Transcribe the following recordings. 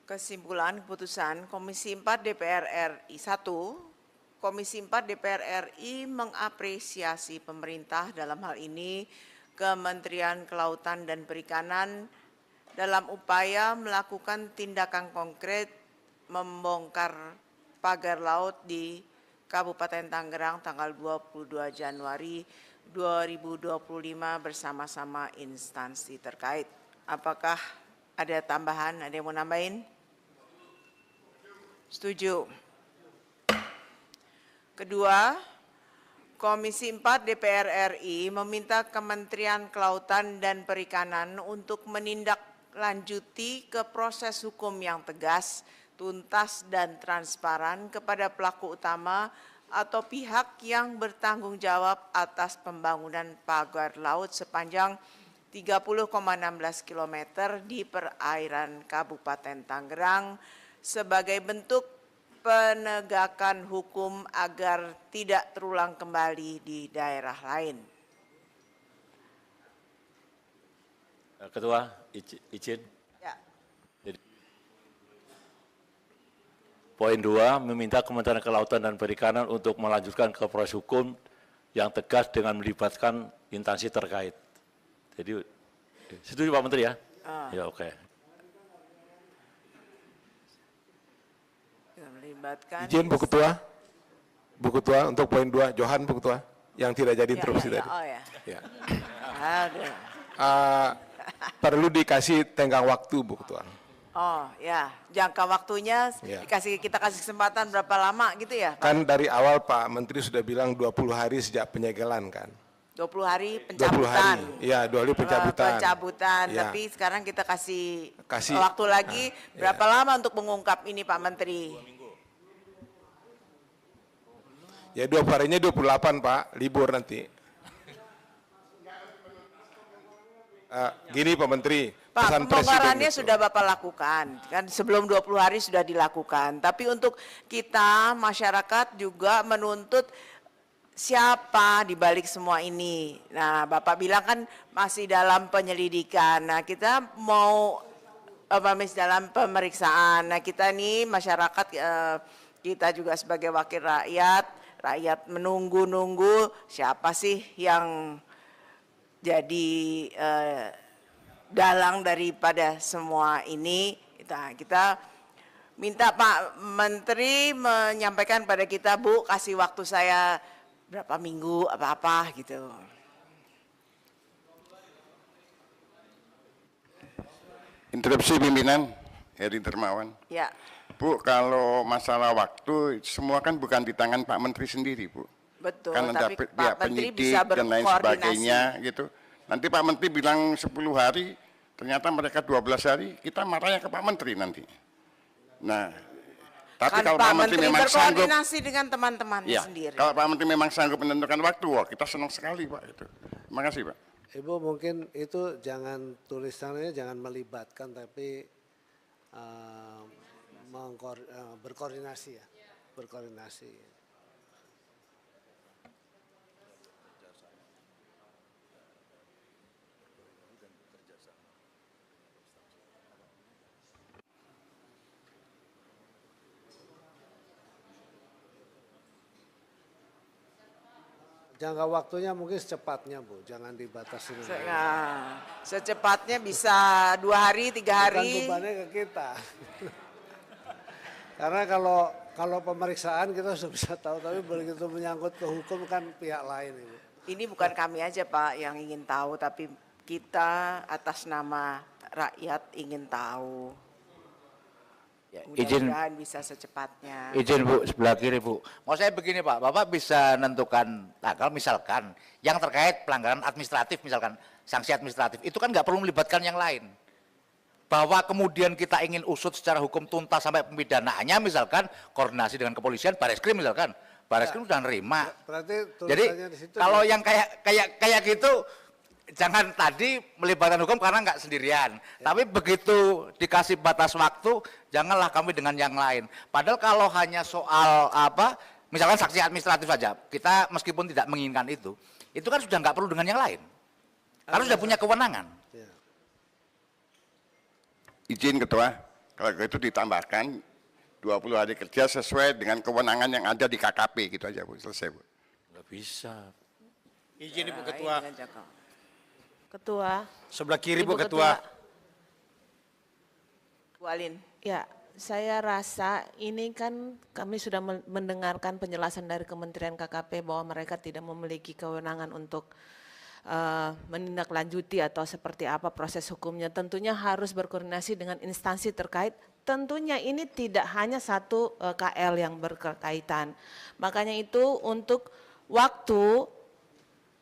Kesimpulan keputusan Komisi 4 DPR RI 1, Komisi 4 DPR RI mengapresiasi pemerintah dalam hal ini Kementerian Kelautan dan Perikanan dalam upaya melakukan tindakan konkret membongkar pagar laut di Kabupaten Tangerang tanggal 22 Januari 2025 bersama-sama instansi terkait. Apakah ada tambahan? Ada yang mau nambahin? Setuju. Kedua, Komisi 4 DPR RI meminta Kementerian Kelautan dan Perikanan untuk menindaklanjuti ke proses hukum yang tegas, tuntas dan transparan kepada pelaku utama atau pihak yang bertanggung jawab atas pembangunan pagar laut sepanjang 30,16 km di perairan Kabupaten Tangerang sebagai bentuk penegakan hukum agar tidak terulang kembali di daerah lain. Ketua, izin. Ya. Jadi, poin 2, meminta Kementerian Kelautan dan Perikanan untuk melanjutkan ke proses hukum yang tegas dengan melibatkan instansi terkait. Jadi, setuju Pak Menteri ya? Ya, oke. Izin Bu Ketua. Bu Ketua untuk poin 2, Johan Bu Ketua, yang tidak jadi interupsi tadi. Oh ya. Ya. Aduh. Perlu dikasih tenggang waktu Bu Ketua. Oh ya, jangka waktunya Ya. kita kasih kesempatan berapa lama gitu ya Pak? Kan dari awal Pak Menteri sudah bilang 20 hari sejak penyegelan kan. 20 hari 20 pencabutan. hari, iya 20 hari pencabutan. Pencabutan, Ya. tapi sekarang kita kasih Kasih, waktu lagi berapa ya. lama untuk mengungkap ini Pak Menteri? Ya 20 harinya 28 Pak, libur nanti. Gini Pak Menteri, Pak, pesan Presiden pembongkarannya itu. sudah Bapak lakukan, kan sebelum 20 hari sudah dilakukan. Tapi untuk kita, masyarakat juga menuntut siapa di balik semua ini. Nah, Bapak bilang kan masih dalam penyelidikan. Nah, kita mau masih dalam pemeriksaan. Nah, kita nih masyarakat, kita juga sebagai wakil rakyat menunggu-nunggu siapa sih yang jadi dalang daripada semua ini. Kita minta Pak Menteri menyampaikan pada kita, Bu, kasih waktu saya berapa minggu apa-apa gitu. Interupsi pimpinan, Heri Dermawan. Ya. Bu, kalau masalah waktu semua kan bukan di tangan Pak Menteri sendiri, Bu. Betul, Kan ada tapi pihak Pak Menteri penyidik bisa dan lain berkoordinasi. sebagainya gitu. Nanti Pak Menteri bilang 10 hari, ternyata mereka 12 hari, kita marahnya ke Pak Menteri nanti. Nah, tapi Kan kalau Pak Pak Menteri memang sanggup, berkoordinasi dengan teman-temannya ya, sendiri. kalau Pak Menteri memang sanggup menentukan waktu, wah kita senang sekali Pak itu. Terima kasih Pak. Ibu mungkin itu jangan tulisannya jangan melibatkan tapi berkoordinasi ya, berkoordinasi. Jangka waktunya mungkin secepatnya Bu, jangan dibatasi. Nah, secepatnya bisa 2 hari, 3 hari. Bukan bebannya ke kita. Karena kalau pemeriksaan kita sudah bisa tahu, tapi begitu menyangkut ke hukum kan pihak lain Ibu. Ini bukan kami aja Pak yang ingin tahu, tapi kita atas nama rakyat ingin tahu. Ya, Mudah-mudahan bisa secepatnya. Izin Bu, sebelah kiri Bu. Mau saya begini Pak, Bapak bisa menentukan tanggal misalkan yang terkait pelanggaran administratif misalkan, sanksi administratif, itu kan nggak perlu melibatkan yang lain. Bahwa kemudian kita ingin usut secara hukum tuntas sampai pemidanaannya misalkan koordinasi dengan kepolisian, Bareskrim misalkan. Bareskrim sudah nerima. Berarti Jadi tulisannya di situ kalau ya. yang kayak gitu jangan tadi melibatkan hukum karena nggak sendirian. Tapi begitu dikasih batas waktu, janganlah kami dengan yang lain. Padahal kalau hanya soal apa, misalkan sanksi administratif saja, kita meskipun tidak menginginkan itu kan sudah nggak perlu dengan yang lain. Karena sudah punya kewenangan. Izin Ketua, Kalau itu ditambahkan 20 hari kerja sesuai dengan kewenangan yang ada di KKP, gitu aja Bu, selesai Bu. Nggak bisa. Izin Ibu Ya, Ketua. ini aja, Kak. Ketua. Sebelah kiri Ibu Bu Ketua. Bu Alin. Ya, saya rasa ini kan kami sudah mendengarkan penjelasan dari Kementerian KKP bahwa mereka tidak memiliki kewenangan untuk menindaklanjuti atau seperti apa proses hukumnya. Tentunya harus berkoordinasi dengan instansi terkait. Tentunya ini tidak hanya satu KL yang berkaitan. Makanya itu untuk waktu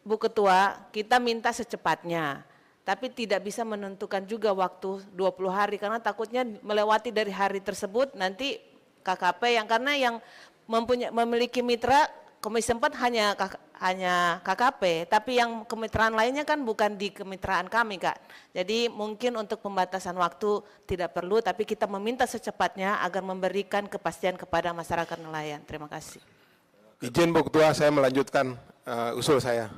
Bu Ketua kita minta secepatnya. Tapi tidak bisa menentukan juga waktu 20 hari karena takutnya melewati dari hari tersebut nanti KKP karena yang memiliki mitra Komisi 4 hanya KKP, tapi yang kemitraan lainnya kan bukan di kemitraan kami, Kak. Jadi mungkin untuk pembatasan waktu tidak perlu, tapi kita meminta secepatnya agar memberikan kepastian kepada masyarakat nelayan. Terima kasih. Izin Bu Ketua, saya melanjutkan usul saya.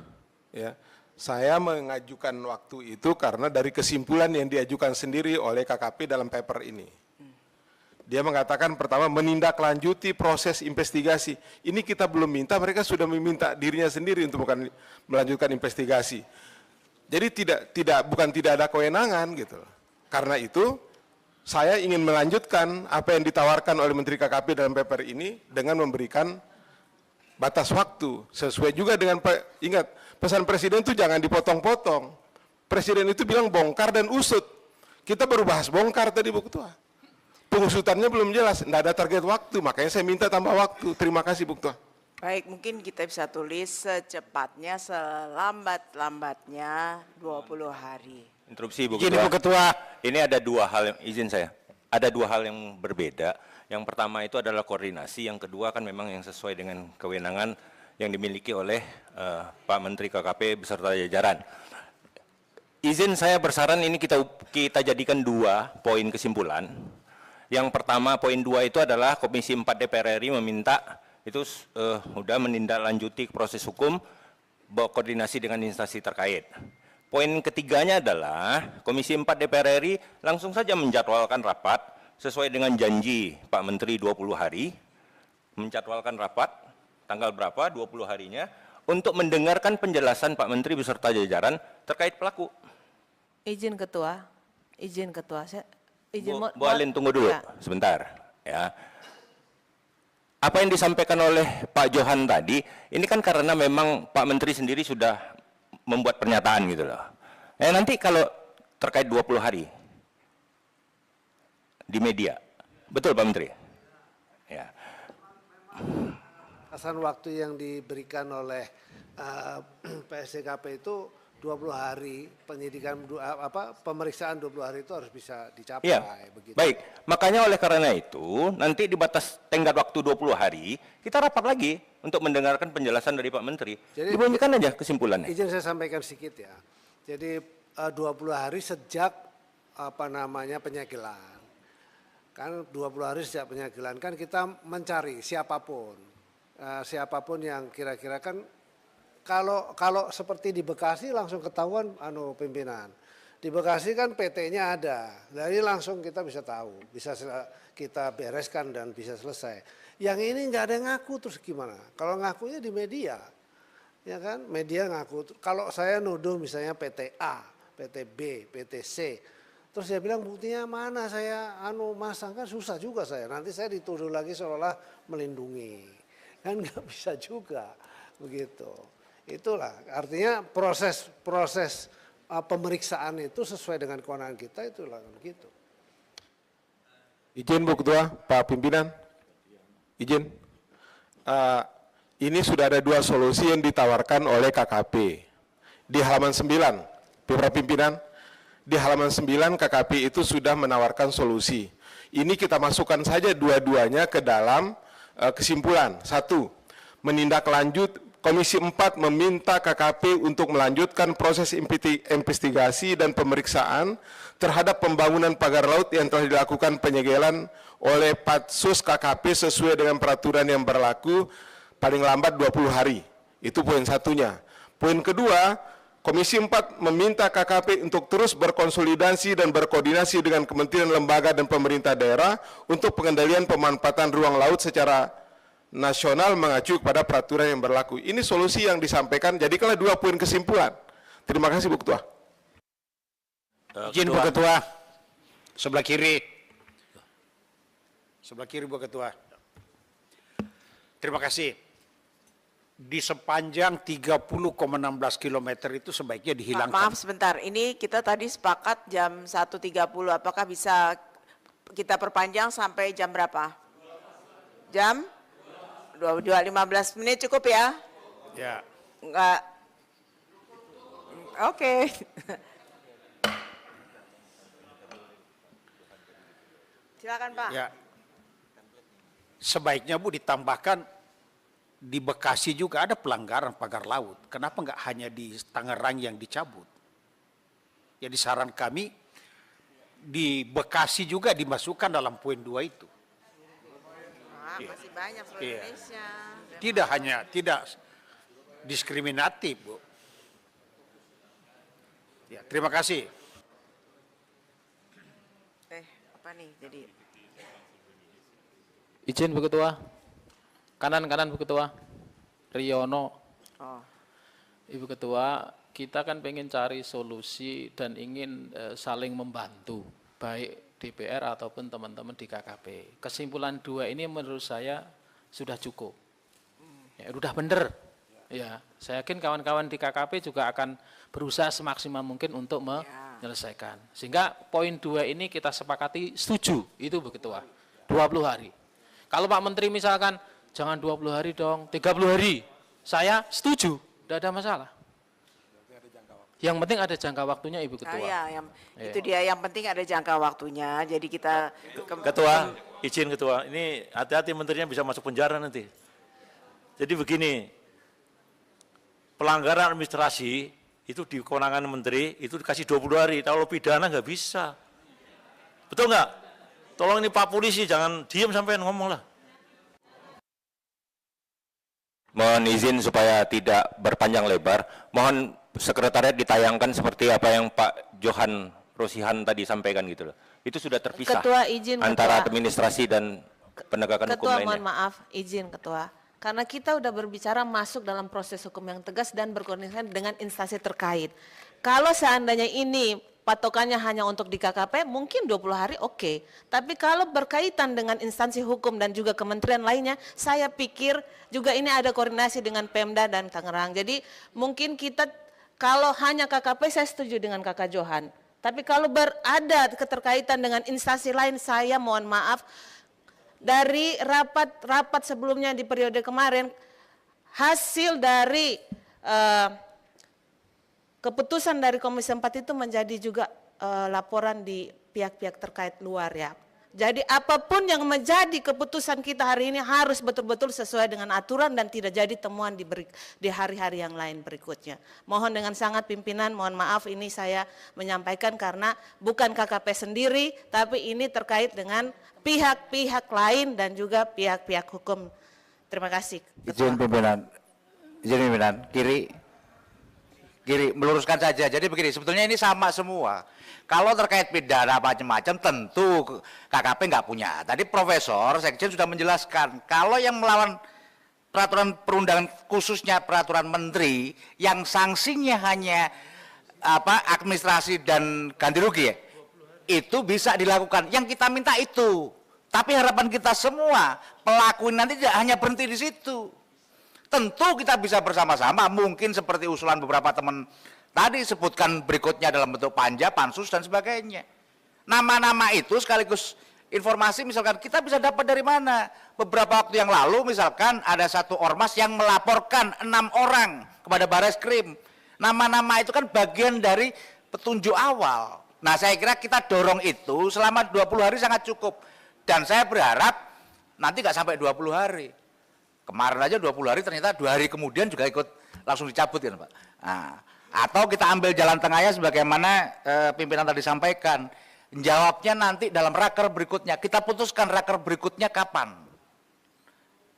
Ya. Saya mengajukan waktu itu karena dari kesimpulan yang diajukan sendiri oleh KKP dalam paper ini. Dia mengatakan pertama menindaklanjuti proses investigasi. Ini kita belum minta, mereka sudah meminta dirinya sendiri untuk melanjutkan investigasi. Jadi bukan tidak ada kewenangan gitu. Karena itu saya ingin melanjutkan apa yang ditawarkan oleh Menteri KKP dalam paper ini dengan memberikan batas waktu sesuai juga dengan ingat pesan Presiden itu jangan dipotong-potong. Presiden itu bilang bongkar dan usut. Kita baru bahas bongkar tadi Bu Ketua. Pengusutannya belum jelas, tidak ada target waktu, makanya saya minta tambah waktu. Terima kasih Bu Ketua. Baik, mungkin kita bisa tulis secepatnya, selambat-lambatnya 20 hari. Interupsi Bu Izin Ketua. Ibu Ketua. Ini ada dua hal yang izin saya. Ada dua hal yang berbeda. Yang pertama itu adalah koordinasi, yang kedua kan memang yang sesuai dengan kewenangan yang dimiliki oleh Pak Menteri KKP beserta jajaran. Izin saya bersaran ini kita jadikan 2 poin kesimpulan. Yang pertama poin 2 itu adalah Komisi 4 DPR RI meminta itu sudah menindaklanjuti proses hukum berkoordinasi dengan instansi terkait. Poin ketiganya adalah Komisi 4 DPR RI langsung saja menjadwalkan rapat sesuai dengan janji Pak Menteri 20 hari, menjadwalkan rapat tanggal berapa 20 harinya untuk mendengarkan penjelasan Pak Menteri beserta jajaran terkait pelaku. Izin Ketua, Bu Alin tunggu dulu sebentar ya. Apa yang disampaikan oleh Pak Johan tadi, ini kan karena memang Pak Menteri sendiri sudah membuat pernyataan gitu loh. Nanti kalau terkait 20 hari di media, betul Pak Menteri? Ya. Batasan waktu yang diberikan oleh PSDKP itu 20 hari, penyidikan pemeriksaan 20 hari itu harus bisa dicapai. Iya, begitu. baik. Makanya oleh karena itu, nanti di batas tenggat waktu 20 hari, kita rapat lagi untuk mendengarkan penjelasan dari Pak Menteri. Jadi, dibunyikan aja kesimpulannya. Izin saya sampaikan sedikit ya. Jadi 20 hari sejak penyegelan. Kan 20 hari sejak penyegelan kan kita mencari siapapun. Siapapun yang kira-kira kan kalau seperti di Bekasi langsung ketahuan pimpinan. Di Bekasi kan PT-nya ada. Jadi langsung kita bisa tahu, bisa kita bereskan dan bisa selesai. Yang ini nggak ada yang ngaku terus gimana? Kalau ngakunya di media. Ya kan? Media ngaku. Kalau saya nuduh misalnya PT A, PT B, PT C. Terus dia bilang buktinya mana saya masang kan susah juga saya. Nanti saya dituduh lagi seolah-olah melindungi. Kan nggak bisa juga begitu. Itulah artinya proses pemeriksaan itu sesuai dengan kewenangan kita itulah begitu. Izin Bu Ketua, Pak Pimpinan. Izin. Ini sudah ada 2 solusi yang ditawarkan oleh KKP. Di halaman 9, Para Pimpinan, di halaman 9 KKP itu sudah menawarkan solusi. Ini kita masukkan saja dua-duanya ke dalam kesimpulan. 1, menindaklanjut Komisi 4 meminta KKP untuk melanjutkan proses investigasi dan pemeriksaan terhadap pembangunan pagar laut yang telah dilakukan penyegelan oleh Patsus KKP sesuai dengan peraturan yang berlaku paling lambat 20 hari. Itu poin 1-nya. Poin kedua, Komisi 4 meminta KKP untuk terus berkonsolidasi dan berkoordinasi dengan kementerian, lembaga, dan pemerintah daerah untuk pengendalian pemanfaatan ruang laut secara nasional mengacu kepada peraturan yang berlaku. Ini solusi yang disampaikan, jadikanlah 2 poin kesimpulan. Terima kasih, Bu Ketua. Izin Bu Ketua. Sebelah kiri. Sebelah kiri Bu Ketua. Terima kasih. Di sepanjang 30,16 km itu sebaiknya dihilangkan. Maaf sebentar, ini kita tadi sepakat jam 1.30, apakah bisa kita perpanjang sampai jam berapa? Jam? 15 menit cukup ya? Ya. Enggak. Oke. Silakan Pak. Ya. Sebaiknya Bu ditambahkan di Bekasi juga ada pelanggaran pagar laut. Kenapa enggak hanya di Tangerang yang dicabut? Jadi saran kami di Bekasi juga dimasukkan dalam poin 2 itu. Masih banyak seluruh Iya. Indonesia. Tidak diskriminatif, Bu. Ya, terima kasih. Apa nih jadi? Izin Bu Ketua. Kanan Bu Ketua. Riono. Oh. Ibu Ketua, kita kan pengen cari solusi dan ingin saling membantu, baik DPR ataupun teman-teman di KKP. Kesimpulan 2 ini menurut saya sudah cukup. Ya, udah bener. Ya, saya yakin kawan-kawan di KKP juga akan berusaha semaksimal mungkin untuk menyelesaikan. Sehingga poin 2 ini kita sepakati setuju, itu Bu Ketua. 20 hari. Kalau Pak Menteri misalkan jangan 20 hari dong, 30 hari. Saya setuju, tidak ada masalah. Yang penting ada jangka waktunya Ibu Ketua. Itu dia, yang penting ada jangka waktunya. Jadi kita Ketua, izin Ketua, ini hati-hati menterinya bisa masuk penjara nanti. Jadi begini, pelanggaran administrasi itu di kewenangan menteri itu dikasih 20 hari, kalau pidana nggak bisa. Betul nggak? Tolong ini Pak Polisi jangan diem sampai ngomong lah. Mohon izin supaya tidak berpanjang lebar, mohon sekretariat ditayangkan seperti apa yang Pak Johan Rosihan tadi sampaikan gitu loh. Itu sudah terpisah Ketua, izin, antara Ketua. administrasi dan penegakan hukum Ketua, lainnya. mohon maaf, izin Ketua. Karena kita udah berbicara masuk dalam proses hukum yang tegas dan berkoordinasi dengan instansi terkait. Kalau seandainya ini patokannya hanya untuk di KKP, mungkin 20 hari oke. Tapi kalau berkaitan dengan instansi hukum dan juga kementerian lainnya, saya pikir juga ini ada koordinasi dengan Pemda dan Tangerang. Jadi mungkin kita kalau hanya KKP saya setuju dengan Kakak Johan. Tapi kalau berada keterkaitan dengan instansi lain, saya mohon maaf, dari rapat sebelumnya di periode kemarin, hasil dari keputusan dari Komisi 4 itu menjadi juga laporan di pihak-pihak terkait luar ya. Jadi apapun yang menjadi keputusan kita hari ini harus betul-betul sesuai dengan aturan dan tidak jadi temuan di hari-hari yang lain berikutnya. Mohon dengan sangat pimpinan, mohon maaf ini saya menyampaikan karena bukan KKP sendiri, tapi ini terkait dengan pihak-pihak lain dan juga pihak-pihak hukum. Terima kasih. Izin pimpinan, kiri meluruskan saja. Jadi begini, sebetulnya ini sama semua. Kalau terkait pidana macam-macam tentu KKP nggak punya. Tadi Profesor Sekjen sudah menjelaskan, kalau yang melawan peraturan perundangan khususnya peraturan menteri yang sanksinya hanya administrasi dan ganti rugi ya, itu bisa dilakukan. Yang kita minta itu. Tapi harapan kita semua pelaku nanti tidak hanya berhenti di situ. Tentu kita bisa bersama-sama, mungkin seperti usulan beberapa teman tadi sebutkan berikutnya dalam bentuk panja, pansus dan sebagainya. Nama-nama itu sekaligus informasi misalkan kita bisa dapat dari mana. Beberapa waktu yang lalu misalkan ada satu ormas yang melaporkan 6 orang kepada Barreskrim. Nama-nama itu kan bagian dari petunjuk awal. Nah saya kira kita dorong itu selama 20 hari sangat cukup. Dan saya berharap nanti nggak sampai 20 hari. Kemarin aja 20 hari ternyata 2 hari kemudian juga ikut langsung dicabut kan Pak. Nah, atau kita ambil jalan tengahnya sebagaimana pimpinan tadi sampaikan. Jawabnya nanti dalam raker berikutnya. Kita putuskan raker berikutnya kapan.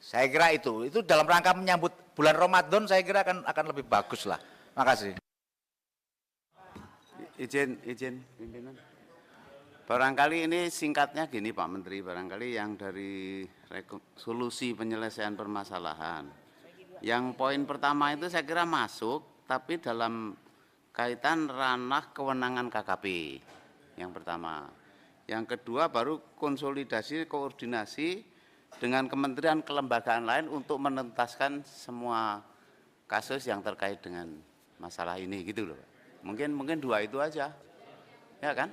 Saya kira itu dalam rangka menyambut bulan Ramadan saya kira akan lebih bagus lah. Makasih. Izin pimpinan. Barangkali ini singkatnya gini Pak Menteri, barangkali yang dari solusi penyelesaian permasalahan. Yang poin pertama itu saya kira masuk, tapi dalam kaitan ranah kewenangan KKP. Yang pertama. Yang kedua baru konsolidasi, koordinasi dengan kementerian kelembagaan lain untuk menuntaskan semua kasus yang terkait dengan masalah ini gitu loh. Mungkin dua itu aja. Ya kan?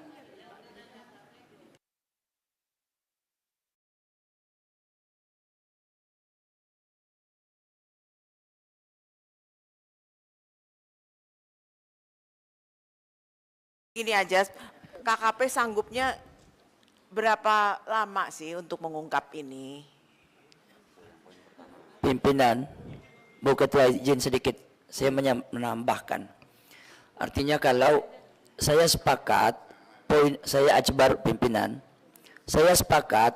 Gini aja, KKP sanggupnya berapa lama sih untuk mengungkap ini? Pimpinan, Bu Ketua izin sedikit saya menambahkan. Artinya kalau saya sepakat, saya Akbar pimpinan, saya sepakat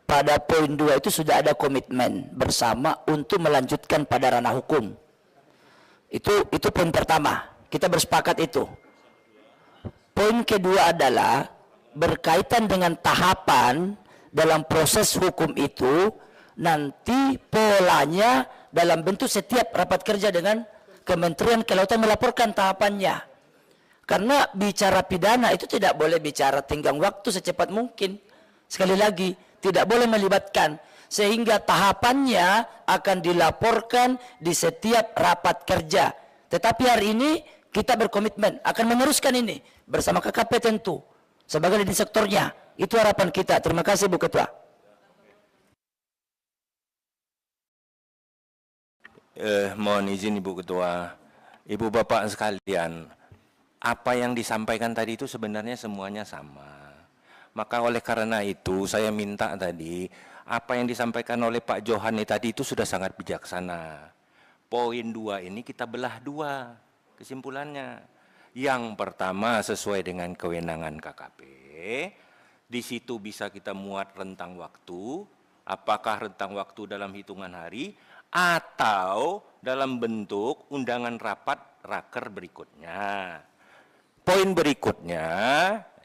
pada poin 2 itu sudah ada komitmen bersama untuk melanjutkan pada ranah hukum. Itu poin pertama, kita bersepakat itu. Poin kedua adalah berkaitan dengan tahapan dalam proses hukum itu, nanti polanya dalam bentuk setiap rapat kerja dengan Kementerian Kelautan melaporkan tahapannya. Karena bicara pidana itu tidak boleh bicara tenggang waktu secepat mungkin. Sekali lagi, tidak boleh melibatkan. Sehingga tahapannya akan dilaporkan di setiap rapat kerja. Tetapi hari ini kita berkomitmen akan meneruskan ini bersama KKP tentu. Sebagai di sektornya. Itu harapan kita. Terima kasih Bu Ketua. Mohon izin Ibu Ketua, Ibu Bapak sekalian, apa yang disampaikan tadi itu sebenarnya semuanya sama. Maka oleh karena itu saya minta tadi, apa yang disampaikan oleh Pak Johani tadi itu sudah sangat bijaksana. Poin 2 ini kita belah dua kesimpulannya. Yang pertama sesuai dengan kewenangan KKP, di situ bisa kita muat rentang waktu, apakah rentang waktu dalam hitungan hari, atau dalam bentuk undangan rapat raker berikutnya. Poin berikutnya,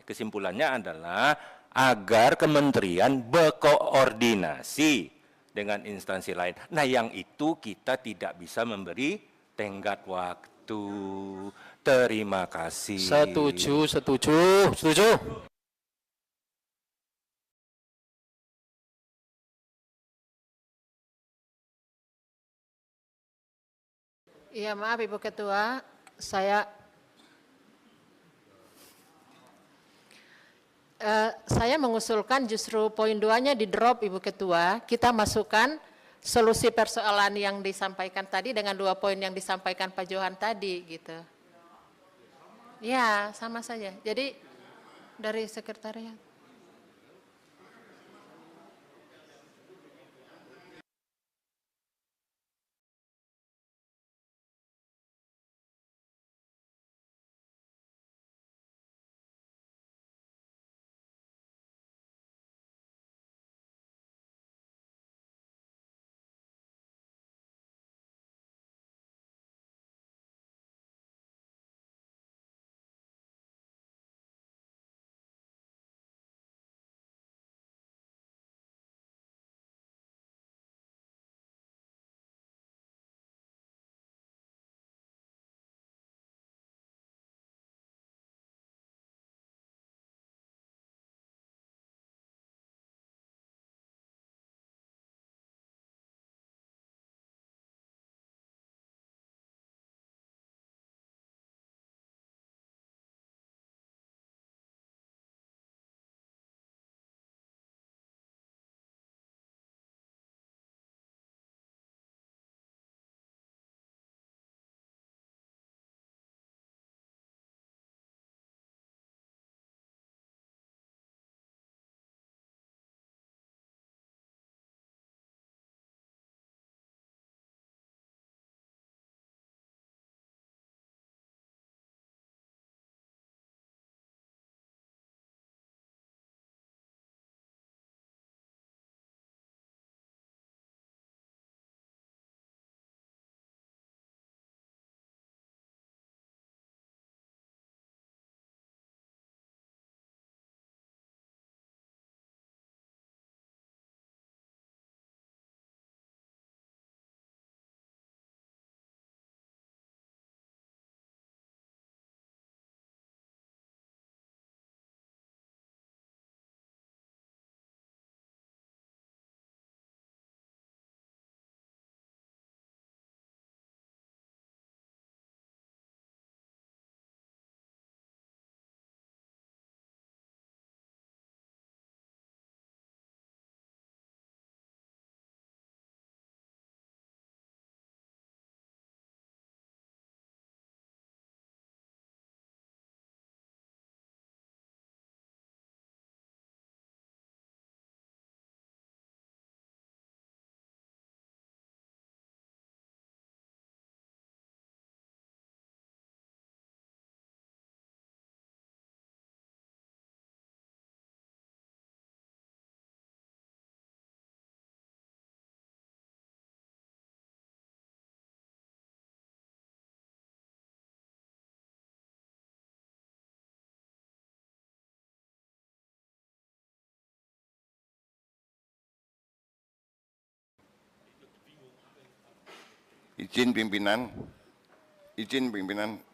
kesimpulannya adalah agar kementerian berkoordinasi dengan instansi lain. Nah, yang itu kita tidak bisa memberi tenggat waktu. Terima kasih. Setuju. Iya, maaf Ibu Ketua, saya mengusulkan justru poin 2-nya di drop Ibu Ketua, kita masukkan solusi persoalan yang disampaikan tadi dengan 2 poin yang disampaikan Pak Johan tadi gitu. Ya, sama saja. Jadi dari sekretariat. Izin pimpinan,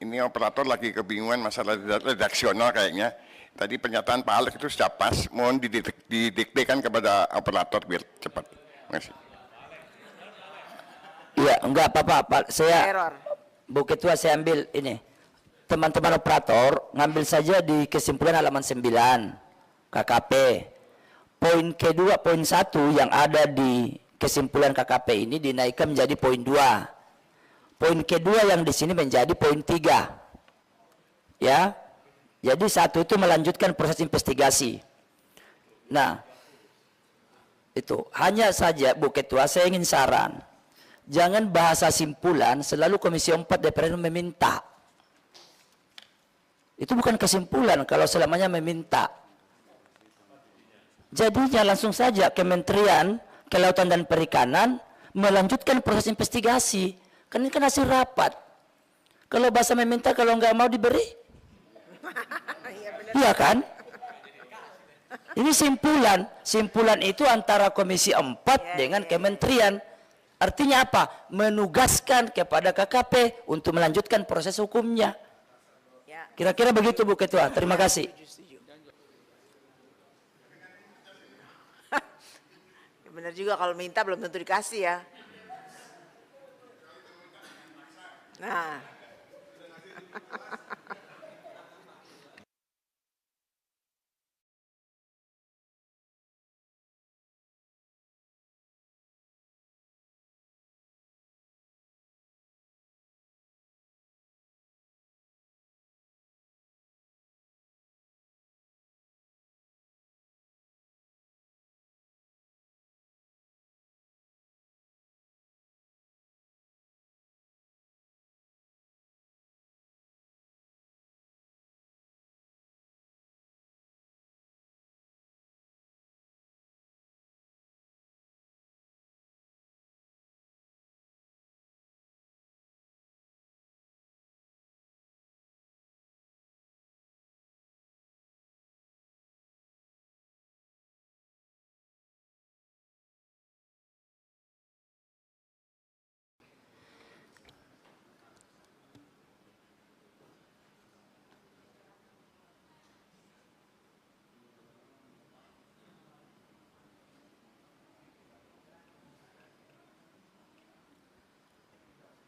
ini operator lagi kebingungan masalah redaksional kayaknya. Tadi pernyataan Pak Alex itu sudah pas, mohon didiktekan kepada operator biar cepat. Terima kasih. Iya, enggak apa-apa, Pak. Saya, Bu Ketua, saya ambil ini. Teman-teman operator, ngambil saja di kesimpulan halaman 9, KKP. Poin kedua, poin 1 yang ada di kesimpulan KKP ini dinaikkan menjadi poin 2. Poin kedua yang di sini menjadi poin 3. Ya. Jadi 1 itu melanjutkan proses investigasi. Nah, itu hanya saja Bu Ketua, saya ingin saran. Jangan bahasa simpulan selalu Komisi 4 DPR meminta. Itu bukan kesimpulan kalau selamanya meminta. Jadinya langsung saja Kementerian Kelautan dan Perikanan melanjutkan proses investigasi. Kan ini kan hasil rapat. Kalau bahasa meminta, kalau nggak mau diberi. Iya kan? Ini simpulan. Simpulan itu antara Komisi 4 dengan Kementerian. Artinya apa? Menugaskan kepada KKP untuk melanjutkan proses hukumnya. Kira-kira begitu Bu Ketua. Terima kasih. Benar juga, kalau minta belum tentu dikasih ya. Nah.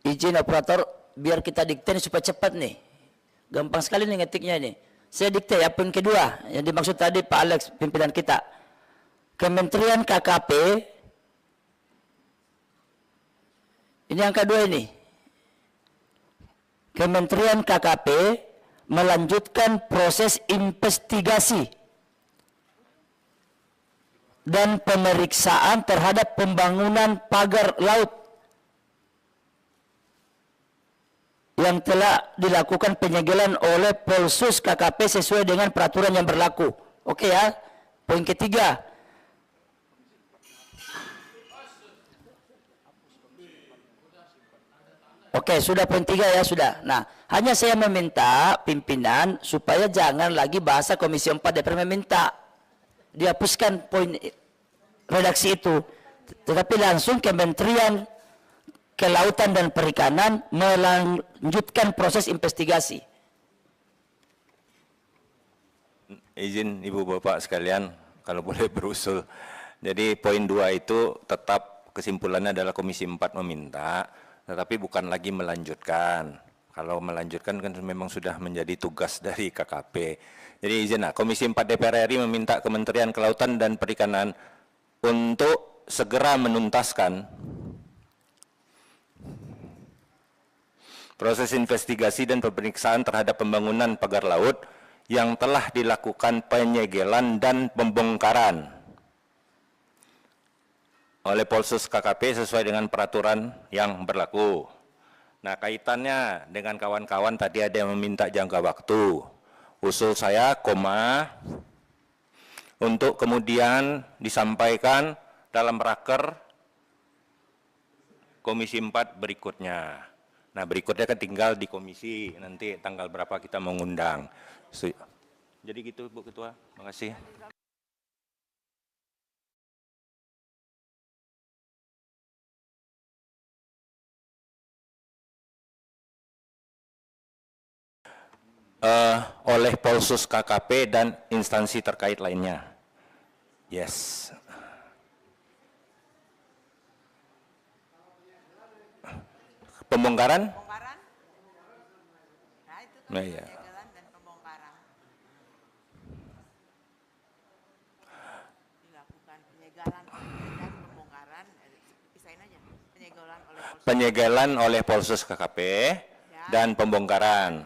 Izin operator, biar kita dikte supaya cepat nih. Gampang sekali nih ngetiknya ini. Saya dikte ya, poin kedua yang dimaksud tadi Pak Alex, pimpinan kita. Kementerian KKP, ini yang kedua ini. Kementerian KKP melanjutkan proses investigasi dan pemeriksaan terhadap pembangunan pagar laut yang telah dilakukan penyegelan oleh Polsus KKP sesuai dengan peraturan yang berlaku. Oke ya. Poin ketiga. Oke, sudah poin 3 ya, sudah. Nah, hanya saya meminta pimpinan supaya jangan lagi bahasa Komisi 4 DPR meminta. Dihapuskan poin redaksi itu. Tetapi langsung Kementerian Kelautan dan Perikanan melanjutkan proses investigasi. Izin Ibu Bapak sekalian, kalau boleh berusul. Jadi poin 2 itu tetap kesimpulannya adalah Komisi 4 meminta, tetapi bukan lagi melanjutkan. Kalau melanjutkan kan memang sudah menjadi tugas dari KKP. Jadi izin, Komisi 4 DPR RI meminta Kementerian Kelautan dan Perikanan untuk segera menuntaskan proses investigasi dan pemeriksaan terhadap pembangunan pagar laut yang telah dilakukan penyegelan dan pembongkaran oleh Polsus KKP sesuai dengan peraturan yang berlaku. Nah, kaitannya dengan kawan-kawan tadi ada yang meminta jangka waktu. Usul saya, untuk kemudian disampaikan dalam raker Komisi 4 berikutnya. Nah, berikutnya kan tinggal di komisi, nanti tanggal berapa kita mengundang. Jadi gitu Bu Ketua, makasih. oleh Polsus KKP dan instansi terkait lainnya. Yes. Pembongkaran? Nah, iya. Penyegelan oleh Polsus KKP dan pembongkaran.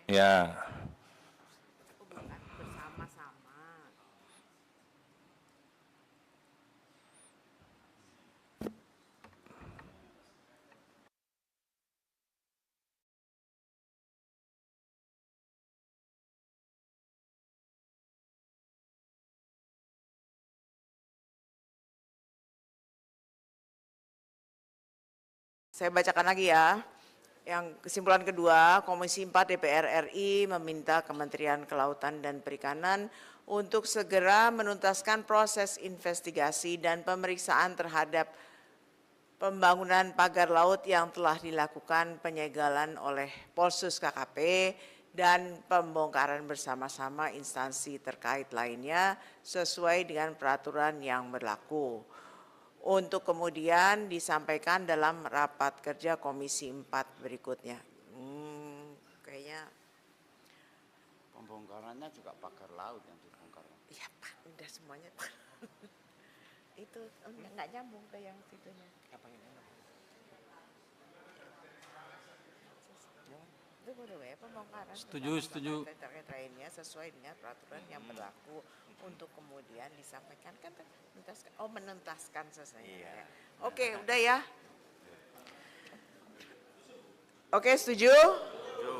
Ya. Saya bacakan lagi ya. Yang kesimpulan kedua, Komisi 4 DPR RI meminta Kementerian Kelautan dan Perikanan untuk segera menuntaskan proses investigasi dan pemeriksaan terhadap pembangunan pagar laut yang telah dilakukan penyegelan oleh Polsus KKP dan pembongkaran bersama-sama instansi terkait lainnya sesuai dengan peraturan yang berlaku. Untuk kemudian disampaikan dalam rapat kerja Komisi 4 berikutnya. Kayaknya Pembongkarannya juga pagar laut yang dibongkar. iya Pak, udah semuanya. Itu nggak nyambung ke yang situnya. Apa yang nyambung? Itu baru ya pembongkaran. Setuju. Terkait lainnya sesuai dengan peraturan yang berlaku. Untuk kemudian disampaikan kan menuntaskan selesai. Iya. Oke, udah ya. Oke, setuju?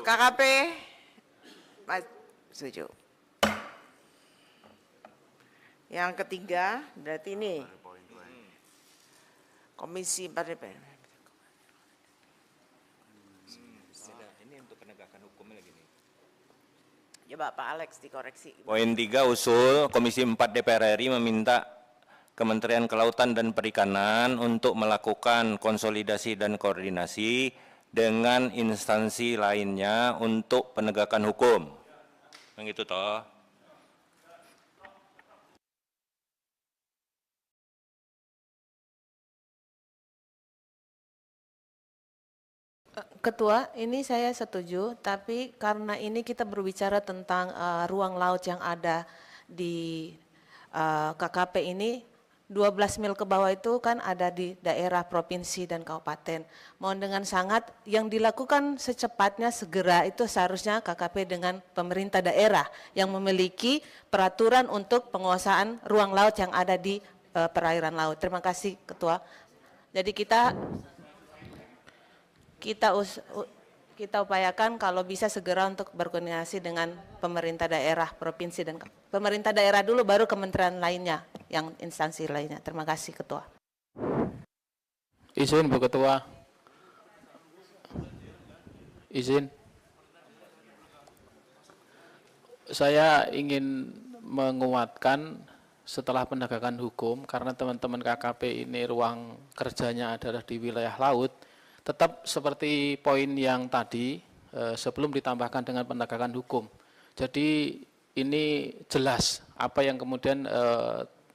KKP? Setuju. Yang ketiga, berarti ini. Komisi 4 DPR. Ini untuk penegakan hukumnya lagi nih. Coba Pak Alex dikoreksi. Poin 3 usul Komisi 4 DPR RI meminta Kementerian Kelautan dan Perikanan untuk melakukan konsolidasi dan koordinasi dengan instansi lainnya untuk penegakan hukum. Yang itu toh. Ketua, ini saya setuju, tapi karena ini kita berbicara tentang ruang laut yang ada di KKP ini, 12 mil ke bawah itu kan ada di daerah, provinsi, dan kabupaten. Mohon dengan sangat, yang dilakukan secepatnya segera itu seharusnya KKP dengan pemerintah daerah yang memiliki peraturan untuk penguasaan ruang laut yang ada di perairan laut. Terima kasih, Ketua. Jadi kita upayakan kalau bisa segera untuk berkoordinasi dengan pemerintah daerah, provinsi, dan pemerintah daerah dulu baru kementerian lainnya, yang instansi lainnya. Terima kasih, Ketua. Izin Bu Ketua. Izin. Saya ingin menguatkan setelah penegakan hukum, karena teman-teman KKP ini ruang kerjanya adalah di wilayah laut, tetap seperti poin yang tadi sebelum ditambahkan dengan penegakan hukum. Jadi ini jelas apa yang kemudian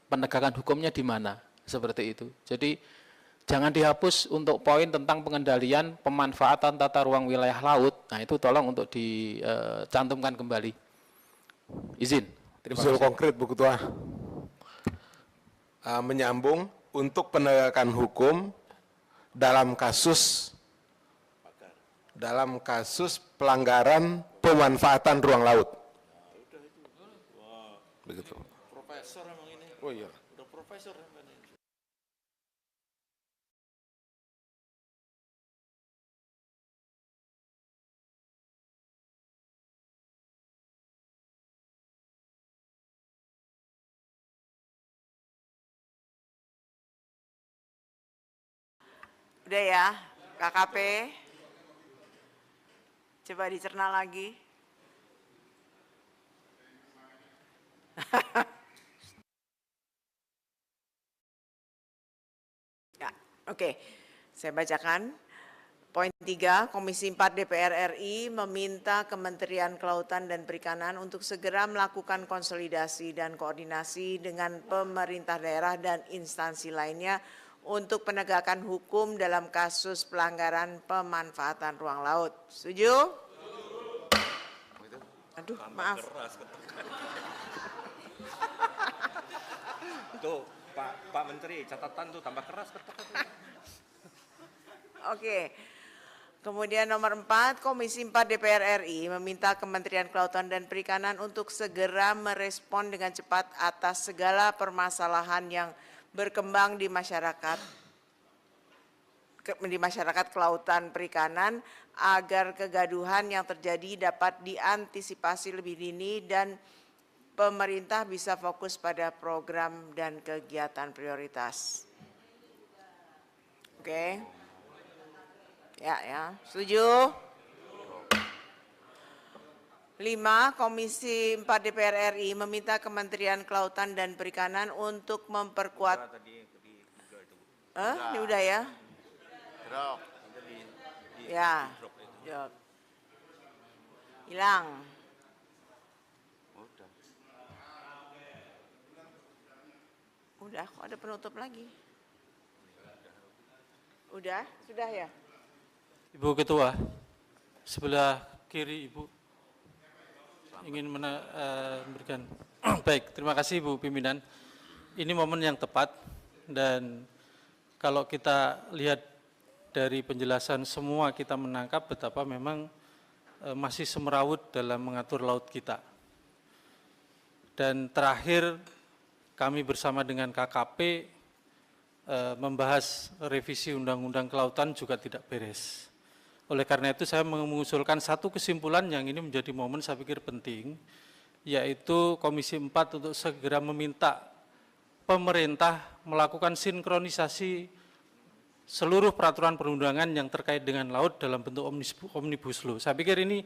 penegakan hukumnya di mana, seperti itu. Jadi jangan dihapus untuk poin tentang pengendalian pemanfaatan tata ruang wilayah laut. Nah itu tolong untuk dicantumkan kembali. Izin. Usul konkret Bu Ketua. Menyambung untuk penegakan hukum dalam kasus pelanggaran pemanfaatan ruang laut. Begitu. Profesor emang ini. Oh iya. Udah profesor emang ini. Udah ya, KKP. Coba dicerna lagi. Oke, saya bacakan. Poin 3, Komisi 4 DPR RI meminta Kementerian Kelautan dan Perikanan untuk segera melakukan konsolidasi dan koordinasi dengan pemerintah daerah dan instansi lainnya untuk penegakan hukum dalam kasus pelanggaran pemanfaatan ruang laut. Setuju? Aduh, maaf. Tuh, Pak Menteri, catatan tuh tambah keras. Oke. Kemudian nomor 4, Komisi 4 DPR RI meminta Kementerian Kelautan dan Perikanan untuk segera merespon dengan cepat atas segala permasalahan yang berkembang di masyarakat kelautan perikanan agar kegaduhan yang terjadi dapat diantisipasi lebih dini dan pemerintah bisa fokus pada program dan kegiatan prioritas. Oke. Ya, setuju? 5, Komisi 4 DPR RI meminta Kementerian Kelautan dan Perikanan untuk memperkuat. Ini udah ya? Ya, hilang. Udah, kok ada penutup lagi? Udah, sudah ya? Ibu Ketua, sebelah kiri Ibu ingin memberikan. Baik, terima kasih Ibu Pimpinan. Ini momen yang tepat dan kalau kita lihat dari penjelasan semua kita menangkap betapa memang masih semerawut dalam mengatur laut kita. Dan terakhir kami bersama dengan KKP membahas revisi Undang-Undang Kelautan juga tidak beres. Oleh karena itu saya mengusulkan satu kesimpulan yang ini menjadi momen saya pikir penting, yaitu Komisi 4 untuk segera meminta pemerintah melakukan sinkronisasi seluruh peraturan perundangan yang terkait dengan laut dalam bentuk omnibus law. Saya pikir ini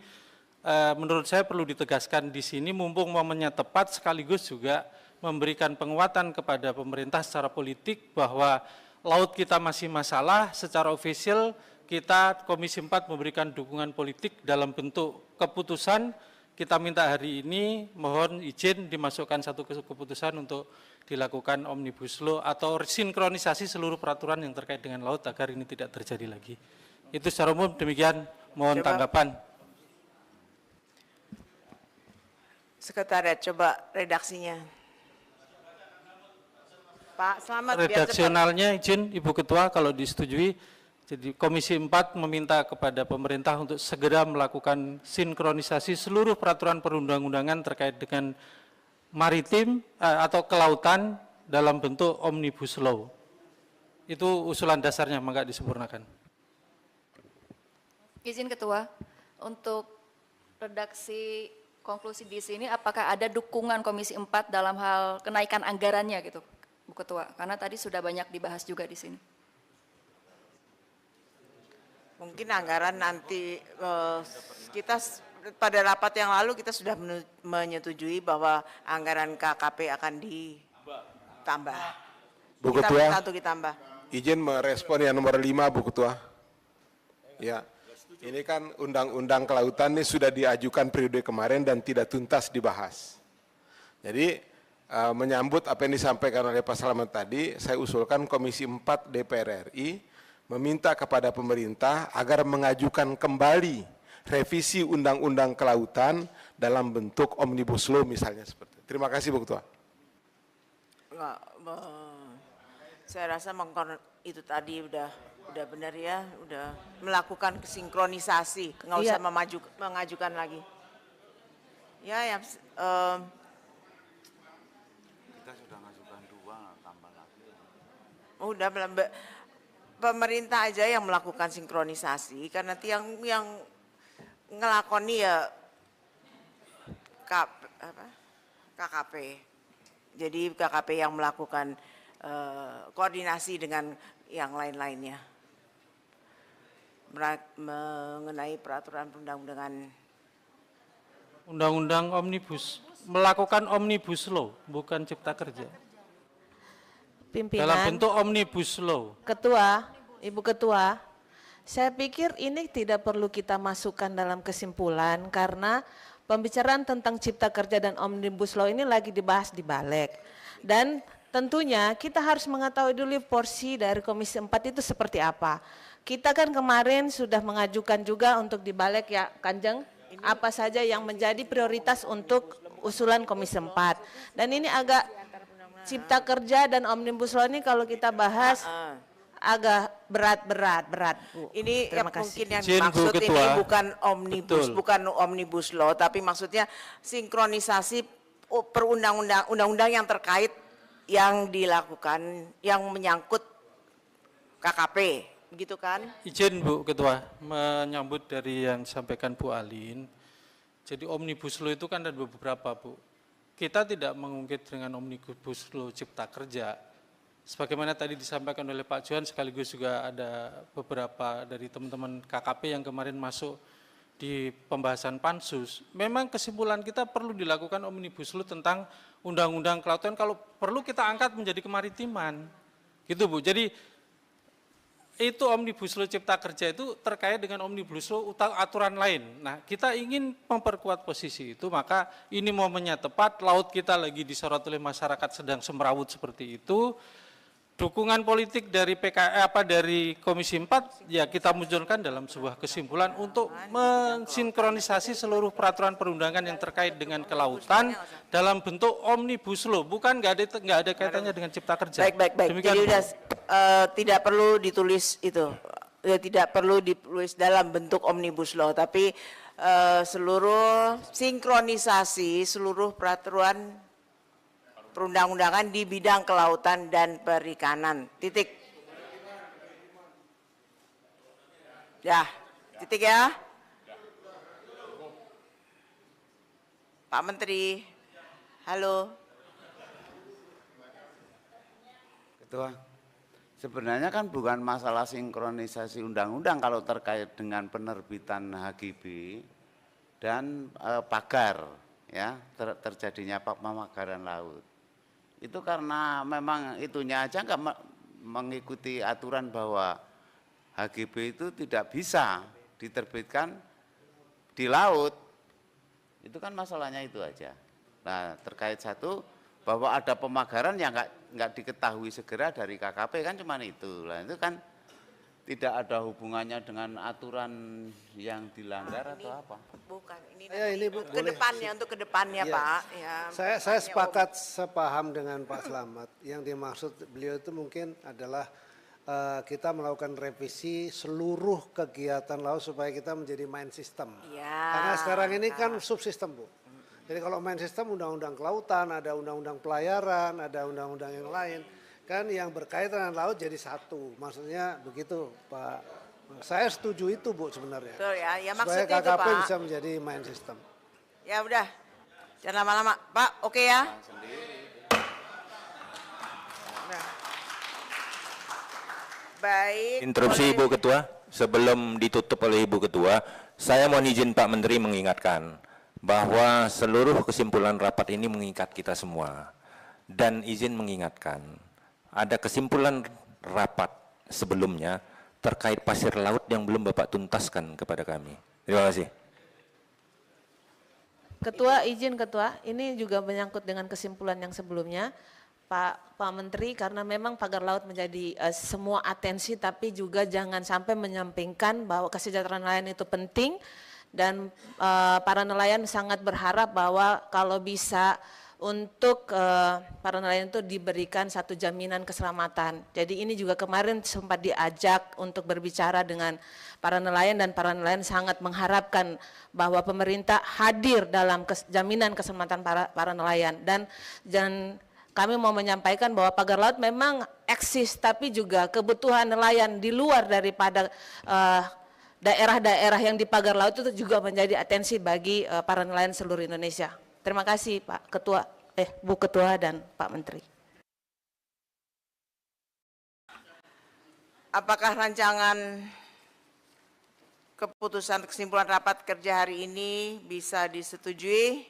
menurut saya perlu ditegaskan di sini mumpung momennya tepat sekaligus juga memberikan penguatan kepada pemerintah secara politik bahwa laut kita masih masalah secara ofisial. Kita Komisi 4 memberikan dukungan politik dalam bentuk keputusan. Kita minta hari ini mohon izin dimasukkan satu keputusan untuk dilakukan omnibus law atau sinkronisasi seluruh peraturan yang terkait dengan laut agar ini tidak terjadi lagi. Itu secara umum demikian, mohon tanggapan. Sekretariat, coba redaksinya. Pak Slamet, redaksionalnya izin Ibu Ketua kalau disetujui. Jadi Komisi 4 meminta kepada pemerintah untuk segera melakukan sinkronisasi seluruh peraturan perundang-undangan terkait dengan maritim atau kelautan dalam bentuk omnibus law. Itu usulan dasarnya, maka disempurnakan. Izin Ketua, untuk redaksi konklusi di sini apakah ada dukungan Komisi 4 dalam hal kenaikan anggarannya gitu, Bu Ketua? Karena tadi sudah banyak dibahas juga di sini. Mungkin anggaran nanti kita pada rapat yang lalu kita sudah menyetujui bahwa anggaran KKP akan ditambah. Bu Ketua, ditambah. Izin merespon yang nomor 5, Bu Ketua. Ya, ini kan Undang-Undang Kelautan ini sudah diajukan periode kemarin dan tidak tuntas dibahas. Jadi menyambut apa yang disampaikan oleh Pak Slamet tadi, saya usulkan Komisi 4 DPR RI meminta kepada pemerintah agar mengajukan kembali revisi Undang-Undang Kelautan dalam bentuk omnibus law misalnya seperti itu. Terima kasih Bu Ketua. Saya rasa itu tadi udah benar ya, udah melakukan sinkronisasi, nggak usah mengajukan lagi. Ya, yang kita sudah mengajukan 2, tambah lagi. Udah pemerintah aja yang melakukan sinkronisasi, karena nanti yang ngelakoni ya KKP. Jadi KKP yang melakukan koordinasi dengan yang lain-lainnya mengenai peraturan perundang-undangan. Undang-undang omnibus, melakukan omnibus law, bukan cipta kerja. pimpinan. Dalam bentuk omnibus law. Ketua, Ibu Ketua, saya pikir ini tidak perlu kita masukkan dalam kesimpulan karena pembicaraan tentang cipta kerja dan omnibus law ini lagi dibahas di Balik. Dan tentunya kita harus mengetahui dulu porsi dari Komisi 4 itu seperti apa. Kita kan kemarin sudah mengajukan juga untuk di Balik ya Kanjeng, apa saja yang menjadi prioritas untuk usulan Komisi 4. Dan ini agak cipta kerja dan omnibus law ini kalau kita bahas agak berat, Bu. Ini Terima kasih. mungkin yang Izin, Bu dimaksud ini Ketua. bukan omnibus, Betul. bukan omnibus law, tapi maksudnya sinkronisasi undang-undang yang terkait yang dilakukan, yang menyangkut KKP, begitu kan? Izin Bu Ketua, menyambut dari yang disampaikan Bu Alin. Jadi omnibus law itu kan ada beberapa Bu. Kita tidak mengungkit dengan omnibus law cipta kerja. Sebagaimana tadi disampaikan oleh Pak Johan, sekaligus juga ada beberapa dari teman-teman KKP yang kemarin masuk di pembahasan pansus. Memang kesimpulan kita perlu dilakukan omnibus law tentang undang-undang kelautan, kalau perlu kita angkat menjadi kemaritiman. Gitu Bu, jadi itu omnibus law cipta kerja itu terkait dengan omnibus law aturan lain. Nah, kita ingin memperkuat posisi itu, maka ini momennya tepat, laut kita lagi disorot oleh masyarakat sedang semrawut seperti itu. Dukungan politik dari dari Komisi 4 ya kita munculkan dalam sebuah kesimpulan untuk mensinkronisasi seluruh peraturan perundangan yang terkait dengan kelautan dalam bentuk omnibus law, bukan nggak ada kaitannya dengan cipta kerja. Baik. Demikian, Jadi Bu. udah tidak perlu ditulis itu, tidak perlu ditulis dalam bentuk omnibus law, tapi seluruh sinkronisasi seluruh peraturan perundang-undangan di bidang kelautan dan perikanan. Titik. Ya, titik ya. Pak Menteri, halo. Ketua, sebenarnya kan bukan masalah sinkronisasi undang-undang kalau terkait dengan penerbitan HGB dan pagar, ya terjadinya pemagaran laut. Itu karena memang itunya aja nggak mengikuti aturan bahwa HGB itu tidak bisa diterbitkan di laut. Itu kan masalahnya itu aja. Nah, terkait satu bahwa ada pemagaran yang nggak diketahui segera dari KKP kan cuma itu. Lah itu kan tidak ada hubungannya dengan aturan yang dilanggar atau apa? Bukan, ini Bu, ke depannya, untuk ke depannya Ya. Pak. Ya, Saya sepakat, sepaham dengan Pak Slamet. Yang dimaksud beliau itu mungkin adalah kita melakukan revisi seluruh kegiatan laut supaya kita menjadi main system. Ya, Karena sekarang ini kan subsistem, Bu. Jadi kalau main system undang-undang kelautan, ada undang-undang pelayaran, ada undang-undang yang lain. Kan yang berkaitan dengan laut jadi satu. Maksudnya begitu, Pak. Saya setuju itu, Bu, sebenarnya. Betul ya, ya Supaya maksudnya itu KKP Pak. bisa menjadi main system. Ya udah, jangan lama-lama. Pak, oke ya? Nah. Baik. Interupsi Ibu Ketua, sebelum ditutup oleh Ibu Ketua, saya mohon izin Pak Menteri mengingatkan bahwa seluruh kesimpulan rapat ini mengikat kita semua. Dan izin mengingatkan, ada kesimpulan rapat sebelumnya terkait pasir laut yang belum Bapak tuntaskan kepada kami. Terima kasih. Ketua, izin Ketua, ini juga menyangkut dengan kesimpulan yang sebelumnya. Pak Menteri, karena memang pagar laut menjadi semua atensi, tapi juga jangan sampai menyampingkan bahwa kesejahteraan nelayan itu penting, dan para nelayan sangat berharap bahwa kalau bisa untuk para nelayan itu diberikan satu jaminan keselamatan. Jadi ini juga kemarin sempat diajak untuk berbicara dengan para nelayan, dan para nelayan sangat mengharapkan bahwa pemerintah hadir dalam jaminan keselamatan para nelayan. Dan kami mau menyampaikan bahwa pagar laut memang eksis, tapi juga kebutuhan nelayan di luar daripada daerah-daerah yang di pagar laut itu juga menjadi atensi bagi para nelayan seluruh Indonesia. Terima kasih Pak Ketua, Bu Ketua dan Pak Menteri. Apakah rancangan keputusan kesimpulan rapat kerja hari ini bisa disetujui?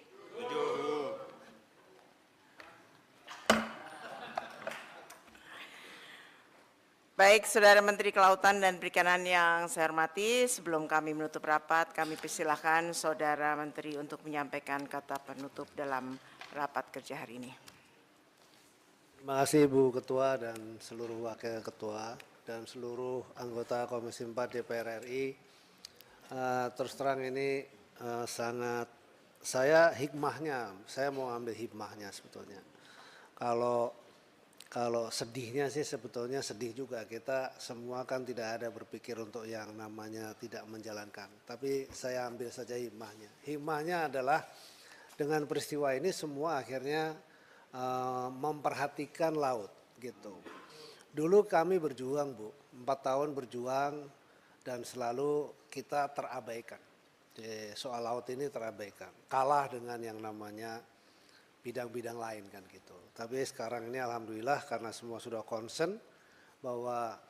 Baik, Saudara Menteri Kelautan dan Perikanan yang saya hormati, sebelum kami menutup rapat, kami persilahkan Saudara Menteri untuk menyampaikan kata penutup dalam rapat kerja hari ini. Terima kasih Bu Ketua dan seluruh Wakil Ketua dan seluruh anggota Komisi 4 DPR RI. Terus terang ini sangat, saya mau ambil hikmahnya sebetulnya. Kalau sedihnya sih sebetulnya sedih juga, kita semua kan tidak ada berpikir untuk yang namanya tidak menjalankan. Tapi saya ambil saja hikmahnya. Hikmahnya adalah dengan peristiwa ini semua akhirnya memperhatikan laut gitu. Dulu kami berjuang Bu, 4 tahun berjuang dan selalu kita terabaikan. Soal laut ini terabaikan, kalah dengan yang namanya bidang-bidang lain kan gitu. Tapi sekarang ini alhamdulillah karena semua sudah concern bahwa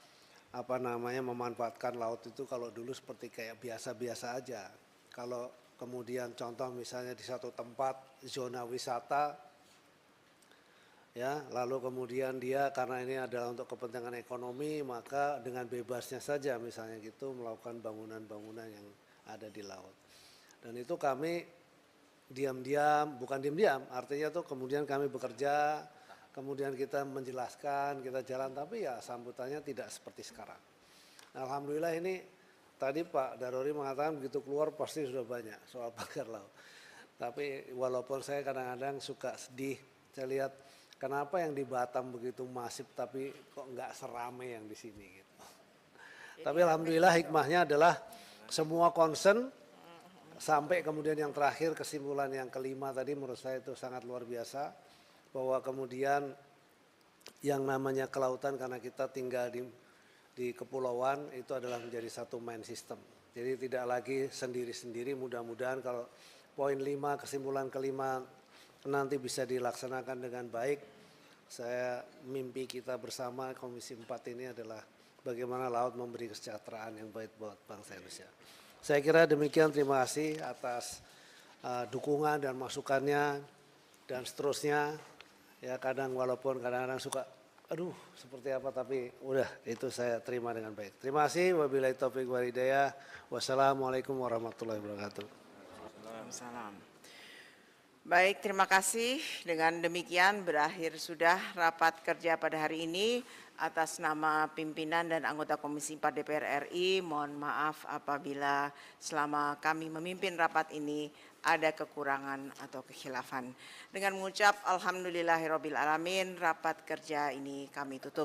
memanfaatkan laut itu kalau dulu seperti kayak biasa-biasa aja. Kalau kemudian contoh misalnya di satu tempat zona wisata ya, lalu kemudian dia karena ini adalah untuk kepentingan ekonomi maka dengan bebasnya saja misalnya gitu melakukan bangunan-bangunan yang ada di laut. Dan itu kami diam-diam, bukan diam-diam, artinya tuh kemudian kami bekerja, kemudian kita menjelaskan, kita jalan, tapi ya sambutannya tidak seperti sekarang. Nah, alhamdulillah ini tadi Pak Darori mengatakan begitu keluar pasti sudah banyak soal pagar laut. Tapi walaupun saya kadang-kadang suka sedih, saya lihat kenapa yang di Batam begitu masif tapi kok nggak serame yang di sini gitu. Tapi alhamdulillah hikmahnya adalah semua concern. Sampai kemudian yang terakhir kesimpulan yang kelima tadi menurut saya itu sangat luar biasa. Bahwa kemudian yang namanya kelautan karena kita tinggal di kepulauan itu adalah menjadi satu main system. Jadi tidak lagi sendiri-sendiri, mudah-mudahan kalau poin 5 kesimpulan kelima nanti bisa dilaksanakan dengan baik. Saya mimpi kita bersama Komisi 4 ini adalah bagaimana laut memberi kesejahteraan yang baik buat bangsa Indonesia. Saya kira demikian, terima kasih atas dukungan dan masukannya dan seterusnya. Ya kadang walaupun kadang-kadang suka, aduh seperti apa tapi udah itu saya terima dengan baik. Terima kasih, wabillahi taufiq wal hidayah. Wassalamualaikum warahmatullahi wabarakatuh. Waalaikumsalam. Baik, terima kasih. Dengan demikian berakhir sudah rapat kerja pada hari ini. Atas nama pimpinan dan anggota Komisi 4 DPR RI, mohon maaf apabila selama kami memimpin rapat ini ada kekurangan atau kekhilafan. Dengan mengucap alhamdulillahirabbil alamin, rapat kerja ini kami tutup.